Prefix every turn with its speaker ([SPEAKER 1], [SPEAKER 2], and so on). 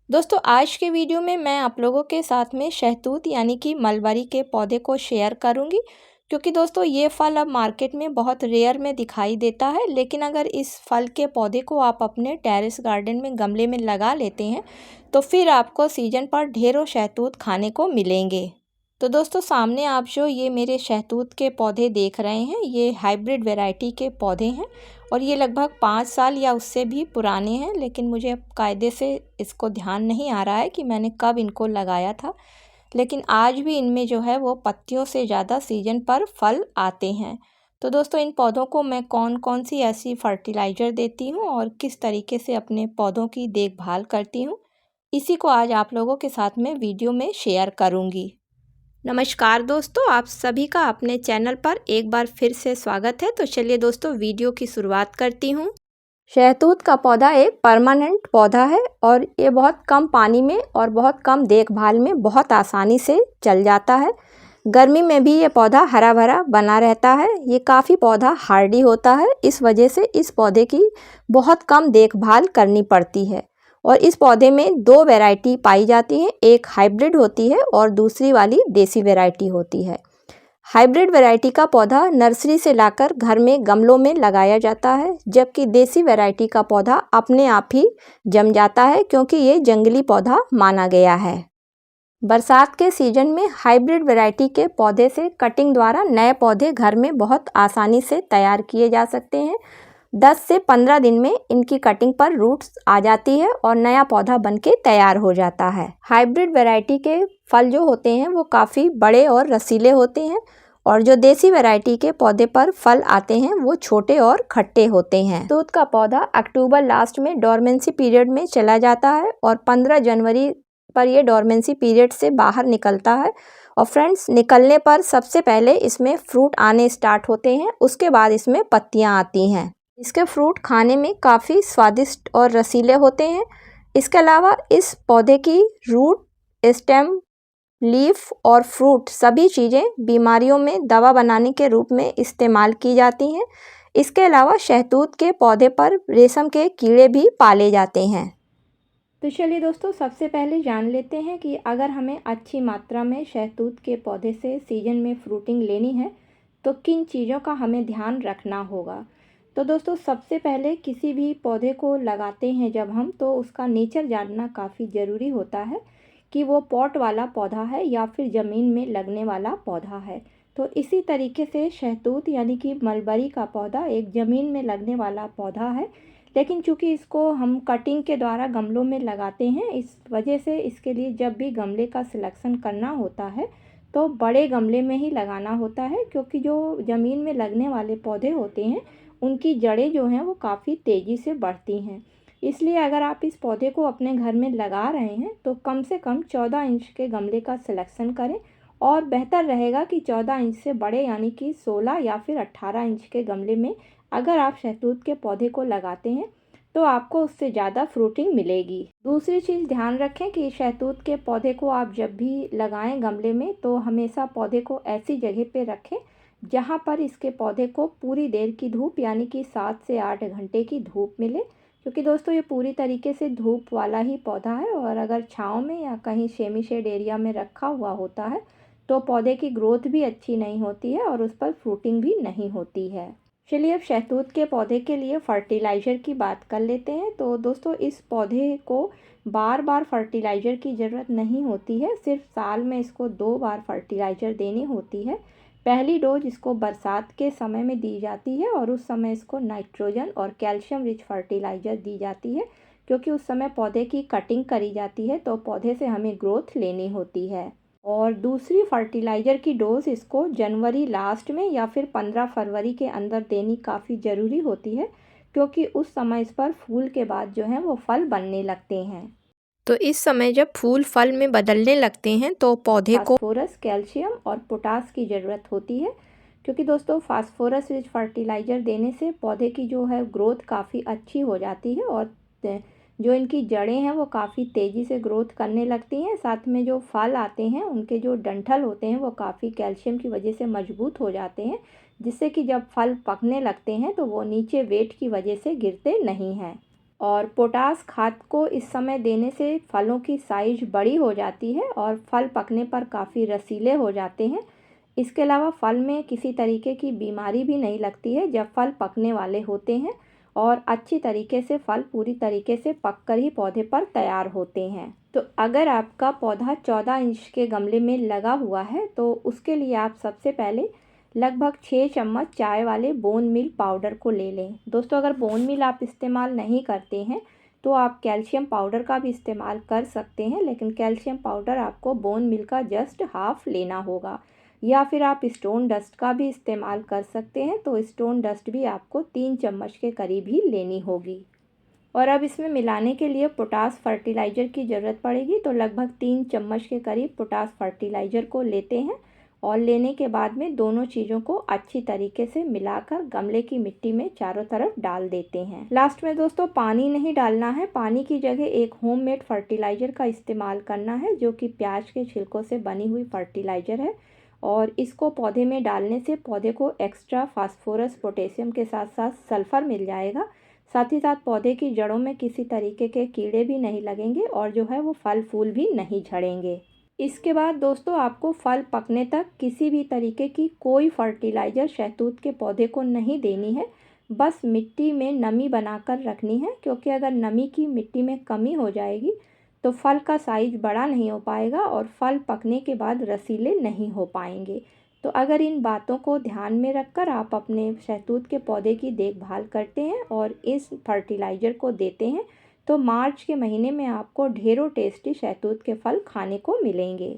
[SPEAKER 1] दोस्तों आज के वीडियो में मैं आप लोगों के साथ में शहतूत यानी कि मलबरी के पौधे को शेयर करूंगी, क्योंकि दोस्तों ये फल अब मार्केट में बहुत रेयर में दिखाई देता है। लेकिन अगर इस फल के पौधे को आप अपने टेरेस गार्डन में गमले में लगा लेते हैं तो फिर आपको सीजन पर ढेरों शहतूत खाने को मिलेंगे। तो दोस्तों सामने आप जो ये मेरे शहतूत के पौधे देख रहे हैं, ये हाइब्रिड वैरायटी के पौधे हैं और ये लगभग 5 साल या उससे भी पुराने हैं। लेकिन मुझे अब कायदे से इसको ध्यान नहीं आ रहा है कि मैंने कब इनको लगाया था, लेकिन आज भी इनमें जो है वो पत्तियों से ज़्यादा सीजन पर फल आते हैं। तो दोस्तों इन पौधों को मैं कौन कौन सी ऐसी फर्टिलाइज़र देती हूँ और किस तरीके से अपने पौधों की देखभाल करती हूँ, इसी को आज आप लोगों के साथ में वीडियो में शेयर करूँगी। नमस्कार दोस्तों, आप सभी का अपने चैनल पर एक बार फिर से स्वागत है। तो चलिए दोस्तों वीडियो की शुरुआत करती हूँ। शहतूत का पौधा एक परमानेंट पौधा है और ये बहुत कम पानी में और बहुत कम देखभाल में बहुत आसानी से चल जाता है। गर्मी में भी ये पौधा हरा भरा बना रहता है। ये काफ़ी पौधा हार्डी होता है, इस वजह से इस पौधे की बहुत कम देखभाल करनी पड़ती है। और इस पौधे में 2 वैरायटी पाई जाती हैं, एक हाइब्रिड होती है और दूसरी वाली देसी वैरायटी होती है। हाइब्रिड वैरायटी का पौधा नर्सरी से लाकर घर में गमलों में लगाया जाता है, जबकि देसी वैरायटी का पौधा अपने आप ही जम जाता है, क्योंकि ये जंगली पौधा माना गया है। बरसात के सीजन में हाइब्रिड वैरायटी के पौधे से कटिंग द्वारा नए पौधे घर में बहुत आसानी से तैयार किए जा सकते हैं। 10 से 15 दिन में इनकी कटिंग पर रूट्स आ जाती है और नया पौधा बनके तैयार हो जाता है। हाइब्रिड वैरायटी के फल जो होते हैं वो काफ़ी बड़े और रसीले होते हैं और जो देसी वैरायटी के पौधे पर फल आते हैं वो छोटे और खट्टे होते हैं। शहतूत का पौधा अक्टूबर लास्ट में डोरमेंसी पीरियड में चला जाता है और 15 जनवरी पर ये डोरमेंसी पीरियड से बाहर निकलता है। और फ्रेंड्स, निकलने पर सबसे पहले इसमें फ्रूट आने स्टार्ट होते हैं, उसके बाद इसमें पत्तियां आती हैं। इसके फ्रूट खाने में काफ़ी स्वादिष्ट और रसीले होते हैं। इसके अलावा इस पौधे की रूट, स्टेम, लीफ और फ्रूट सभी चीज़ें बीमारियों में दवा बनाने के रूप में इस्तेमाल की जाती हैं। इसके अलावा शहतूत के पौधे पर रेशम के कीड़े भी पाले जाते हैं। तो चलिए दोस्तों सबसे पहले जान लेते हैं कि अगर हमें अच्छी मात्रा में शहतूत के पौधे से सीजन में फ्रूटिंग लेनी है तो किन चीज़ों का हमें ध्यान रखना होगा। तो दोस्तों सबसे पहले किसी भी पौधे को लगाते हैं जब हम, तो उसका नेचर जानना काफ़ी ज़रूरी होता है कि वो पॉट वाला पौधा है या फिर ज़मीन में लगने वाला पौधा है। तो इसी तरीके से शहतूत यानी कि मलबरी का पौधा एक ज़मीन में लगने वाला पौधा है, लेकिन चूंकि इसको हम कटिंग के द्वारा गमलों में लगाते हैं, इस वजह से इसके लिए जब भी गमले का सिलेक्शन करना होता है तो बड़े गमले में ही लगाना होता है, क्योंकि जो ज़मीन में लगने वाले पौधे होते हैं उनकी जड़ें जो हैं वो काफ़ी तेज़ी से बढ़ती हैं। इसलिए अगर आप इस पौधे को अपने घर में लगा रहे हैं तो कम से कम 14 इंच के गमले का सिलेक्शन करें, और बेहतर रहेगा कि 14 इंच से बड़े यानी कि 16 या फिर 18 इंच के गमले में अगर आप शहतूत के पौधे को लगाते हैं तो आपको उससे ज़्यादा फ्रूटिंग मिलेगी। दूसरी चीज़ ध्यान रखें कि शहतूत के पौधे को आप जब भी लगाएं गमले में तो हमेशा पौधे को ऐसी जगह पे रखें जहां पर इसके पौधे को पूरी देर की धूप यानी कि 7 से 8 घंटे की धूप मिले, क्योंकि दोस्तों ये पूरी तरीके से धूप वाला ही पौधा है और अगर छाँव में या कहीं सेमी शेड एरिया में रखा हुआ होता है तो पौधे की ग्रोथ भी अच्छी नहीं होती है और उस पर फ्रूटिंग भी नहीं होती है। चलिए अब शहतूत के पौधे के लिए फर्टिलाइज़र की बात कर लेते हैं। तो दोस्तों इस पौधे को बार बार फर्टिलाइज़र की ज़रूरत नहीं होती है, सिर्फ साल में इसको 2 बार फर्टिलाइज़र देनी होती है। पहली डोज इसको बरसात के समय में दी जाती है और उस समय इसको नाइट्रोजन और कैल्शियम रिच फर्टिलाइज़र दी जाती है, क्योंकि उस समय पौधे की कटिंग करी जाती है तो पौधे से हमें ग्रोथ लेनी होती है। और दूसरी फर्टिलाइज़र की डोज इसको जनवरी लास्ट में या फिर 15 फरवरी के अंदर देनी काफ़ी ज़रूरी होती है, क्योंकि उस समय इस पर फूल के बाद जो है वो फल बनने लगते हैं। तो इस समय जब फूल फल में बदलने लगते हैं तो पौधे को फास्फोरस, कैल्शियम और पोटास की ज़रूरत होती है, क्योंकि दोस्तों फास्फोरस रिच फर्टिलाइज़र देने से पौधे की जो है ग्रोथ काफ़ी अच्छी हो जाती है और जो इनकी जड़ें हैं वो काफ़ी तेज़ी से ग्रोथ करने लगती हैं। साथ में जो फल आते हैं उनके जो डंठल होते हैं वो काफ़ी कैल्शियम की वजह से मजबूत हो जाते हैं, जिससे कि जब फल पकने लगते हैं तो वो नीचे वेट की वजह से गिरते नहीं हैं। और पोटास खाद को इस समय देने से फलों की साइज बड़ी हो जाती है और फल पकने पर काफ़ी रसीले हो जाते हैं। इसके अलावा फल में किसी तरीके की बीमारी भी नहीं लगती है जब फल पकने वाले होते हैं और अच्छी तरीके से फल पूरी तरीके से पककर ही पौधे पर तैयार होते हैं। तो अगर आपका पौधा 14 इंच के गमले में लगा हुआ है तो उसके लिए आप सबसे पहले लगभग 6 चम्मच चाय वाले बोन मील पाउडर को ले लें। दोस्तों, अगर बोन मील आप इस्तेमाल नहीं करते हैं तो आप कैल्शियम पाउडर का भी इस्तेमाल कर सकते हैं, लेकिन कैल्शियम पाउडर आपको बोन मील का जस्ट हाफ लेना होगा। या फिर आप स्टोन डस्ट का भी इस्तेमाल कर सकते हैं, तो स्टोन डस्ट भी आपको 3 चम्मच के करीब ही लेनी होगी। और अब इसमें मिलाने के लिए पोटास फर्टिलाइज़र की ज़रूरत पड़ेगी, तो लगभग 3 चम्मच के करीब पोटास फर्टिलाइज़र को लेते हैं और लेने के बाद में दोनों चीज़ों को अच्छी तरीके से मिलाकर गमले की मिट्टी में चारों तरफ डाल देते हैं। लास्ट में दोस्तों पानी नहीं डालना है, पानी की जगह एक होममेड फर्टिलाइज़र का इस्तेमाल करना है जो कि प्याज के छिलकों से बनी हुई फर्टिलाइज़र है। और इसको पौधे में डालने से पौधे को एक्स्ट्रा फास्फोरस पोटेशियम के साथ साथ सल्फ़र मिल जाएगा। साथ ही साथ पौधे की जड़ों में किसी तरीके के कीड़े भी नहीं लगेंगे और जो है वो फल फूल भी नहीं झड़ेंगे। इसके बाद दोस्तों आपको फल पकने तक किसी भी तरीके की कोई फर्टिलाइज़र शहतूत के पौधे को नहीं देनी है। बस मिट्टी में नमी बनाकर रखनी है, क्योंकि अगर नमी की मिट्टी में कमी हो जाएगी तो फल का साइज़ बड़ा नहीं हो पाएगा और फल पकने के बाद रसीले नहीं हो पाएंगे। तो अगर इन बातों को ध्यान में रखकर आप अपने शहतूत के पौधे की देखभाल करते हैं और इस फर्टिलाइज़र को देते हैं तो मार्च के महीने में आपको ढेरों टेस्टी शहतूत के फल खाने को मिलेंगे।